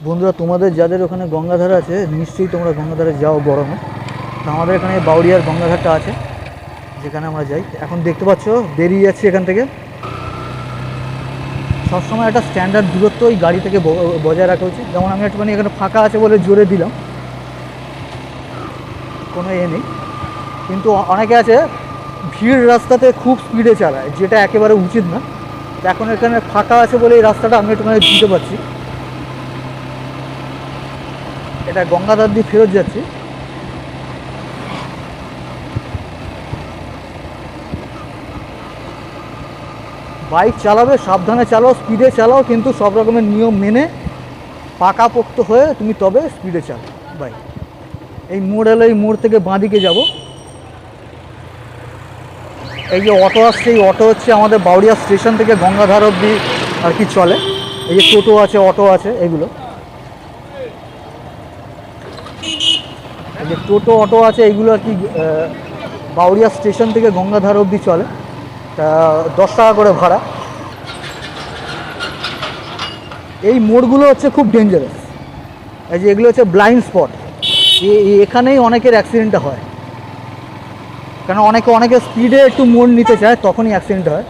বন্ধুরা, তোমাদের যাদের ওখানে গঙ্গাধার আছে নিশ্চয়ই তোমরা গঙ্গাধারে যাও গরমে। তো আমাদের এখানে বাউরিয়ার গঙ্গাধারটা আছে, যেখানে আমরা যাই। এখন দেখতে পাচ্ছ বেরিয়ে যাচ্ছি এখান থেকে। সবসময় একটা স্ট্যান্ডার্ড দূরত্ব ওই গাড়ি থেকে বজায় রাখা উচিত। যেমন আমি একটুখানি এখানে ফাঁকা আছে বলে জোরে দিলাম, কোনো নেই। কিন্তু অনেকে আছে ভিড় রাস্তাতে খুব স্পিডে চালায়, যেটা একেবারে উচিত না। এখন এখানে ফাঁকা আছে বলে এই রাস্তাটা আমি একটুখানি দিতে পারছি। এটা গঙ্গাধার দিয়ে ফেরত যাচ্ছি। বাইক চালাবে সাবধানে চালাও, স্পিডে চালাও, কিন্তু সব রকমের নিয়ম মেনে পাকাপোক্ত হয়ে তুমি তবে স্পিডে চালাও বাইক। এই মোড় এলো, এই মোড় থেকে বাঁদিকে যাব। এই যে অটো আসছে, এই অটো হচ্ছে আমাদের বাউরিয়া স্টেশন থেকে গঙ্গাধার অবধি আর কি চলে। এই যে টোটো আছে, অটো আছে, এগুলো এই যে টোটো অটো আছে, এইগুলো আর কি বাউরিয়া স্টেশন থেকে গঙ্গাধার অবধি চলে। তা 10 টাকা করে ভাড়া। এই মোড়গুলো হচ্ছে খুব ডেঞ্জারাস। এই যে এগুলো হচ্ছে ব্লাইন্ড স্পট। এখানেই অনেকের অ্যাক্সিডেন্টটা হয়, কেন অনেকে স্পিডে একটু মোড় নিতে চায়, তখনই অ্যাক্সিডেন্ট হয়।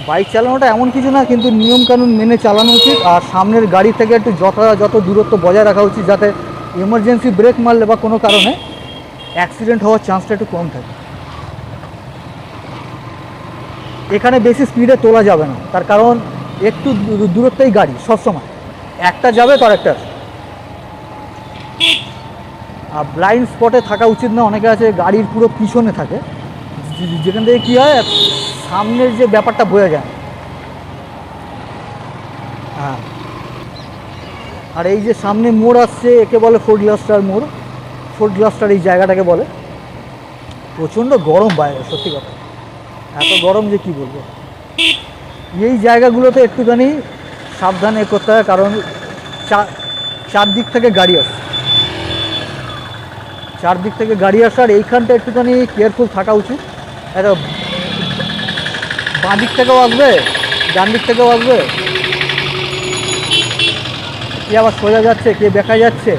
বাইক চালানোটা এমন কিছু না, কিন্তু নিয়মকানুন মেনে চালানো উচিত। আর সামনের গাড়ি থেকে একটু যথাযথ দূরত্ব বজায় রাখা উচিত, যাতে এমার্জেন্সি ব্রেক মারলে বা কোনো কারণে অ্যাক্সিডেন্ট হওয়ার চান্সটা একটু কম থাকে। এখানে বেশি স্পিডে তোলা যাবে না, তার কারণ একটু দূরত্বেই গাড়ি সবসময় একটা যাবে তো আরেকটা। আর ব্লাইন্ড স্পটে থাকা উচিত না। অনেকে আছে গাড়ির পুরো পিছনে থাকে, যেখান থেকে কী হয় সামনের যে ব্যাপারটা বোঝা যায়। হ্যাঁ, আর এই যে সামনে মোড় আসছে, একে বলে ফোর্ট গ্লাস্টার মোড়। ফোর্ট গ্লাস্টার এই জায়গাটাকে বলে। প্রচণ্ড গরম বাইরে, সত্যি কথা, এত গরম যে কি বলবো। এই জায়গাগুলোতে একটুখানি সাবধানে করতে হয়, কারণ চারদিক থেকে গাড়ি আসে, চারদিক থেকে গাড়ি আসার এইখানটা একটুখানি কেয়ারফুল থাকা উচিত। এটা বাঁ দিক থেকেও আসবে, ডান দিক থেকেও আসবে, কে আবার সোজা যাচ্ছে, কে দেখা যাচ্ছে।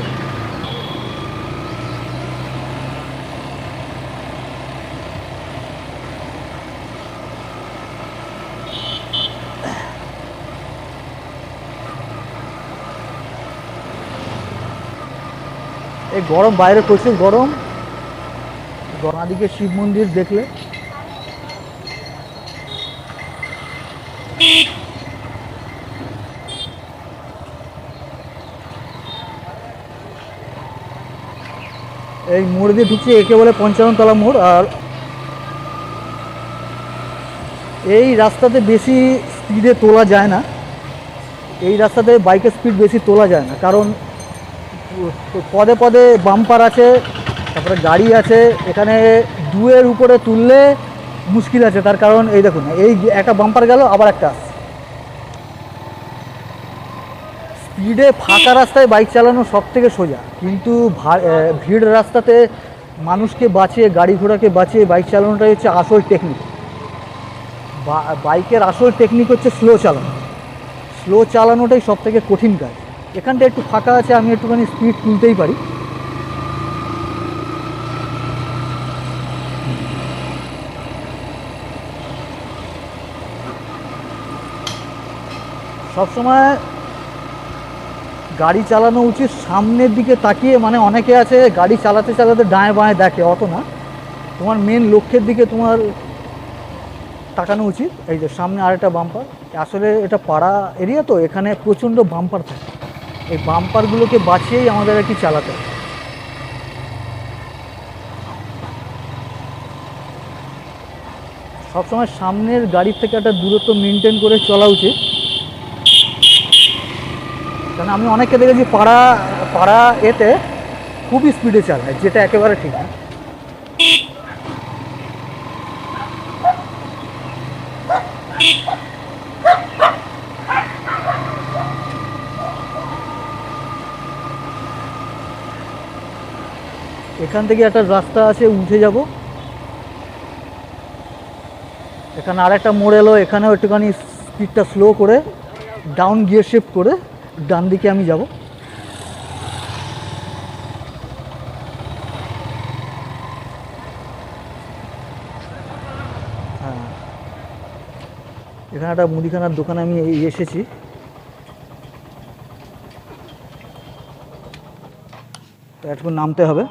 এই গরম, বাইরে প্রচুর গরম। দিকে শিব মন্দির দেখলে এই মোড় দিয়ে ঢুকছে, একে বলে 55 তলা মোড়। আর এই রাস্তাতে বেশি স্পিডে তোলা যায় না, এই রাস্তাতে বাইকের স্পিড বেশি তোলা যায় না, কারণ পদে পদে বাম্পার আছে, তারপরে গাড়ি আছে। এখানে দুয়ের উপরে তুললে মুশকিল আছে, তার কারণ এই দেখুন, এই একটা বাম্পার গেল, আবার একটা আসছে। স্পিডে ফাঁকা রাস্তায় বাইক চালানো সব থেকে সোজা, কিন্তু ভিড় রাস্তাতে মানুষকে বাঁচিয়ে, গাড়ি ঘোড়াকে বাঁচিয়ে বাইক চালানোটাই হচ্ছে আসল টেকনিক। বাইকের আসল টেকনিক হচ্ছে স্লো চালানো। স্লো চালানোটাই সব থেকে কঠিন কাজ। এখানটা একটু ফাঁকা আছে, আমি একটুখানি স্পিড তুলতেই পারি। সবসময় গাড়ি চালানো উচিত সামনের দিকে তাকিয়ে। মানে অনেকে আছে গাড়ি চালাতে চালাতে ডাঁয়ে বাঁয়ে দেখে, অত না, তোমার মেন লক্ষ্যের দিকে তোমার তাকানো উচিত। এই যে সামনে আরেকটা বাম্পার, আসলে এটা পাড়া এরিয়া তো, এখানে প্রচণ্ড বাম্পার থাকে। এই বাম্পারগুলোকে বাঁচিয়েই আমাদের আর কি চালাতে হয়। সবসময় সামনের গাড়ির থেকে একটা দূরত্ব মেনটেন করে চলা উচিত। কারণ আমি অনেককে দেখেছি পাড়া এতে খুবই স্পিডে চালায়, যেটা একেবারে ঠিক না। এখান থেকে একটা রাস্তা আছে, উঠে যাব। এখানে আরেকটা মোড় এলো, এখানেও একটুখানি স্পিডটা স্লো করে ডাউন গিয়ার শিফট করে ডান দিকে আমি যাব। হ্যাঁ, এখানে একটা মুদিখানার দোকানে আমি এসেছি। তো একটু নামতে হবে।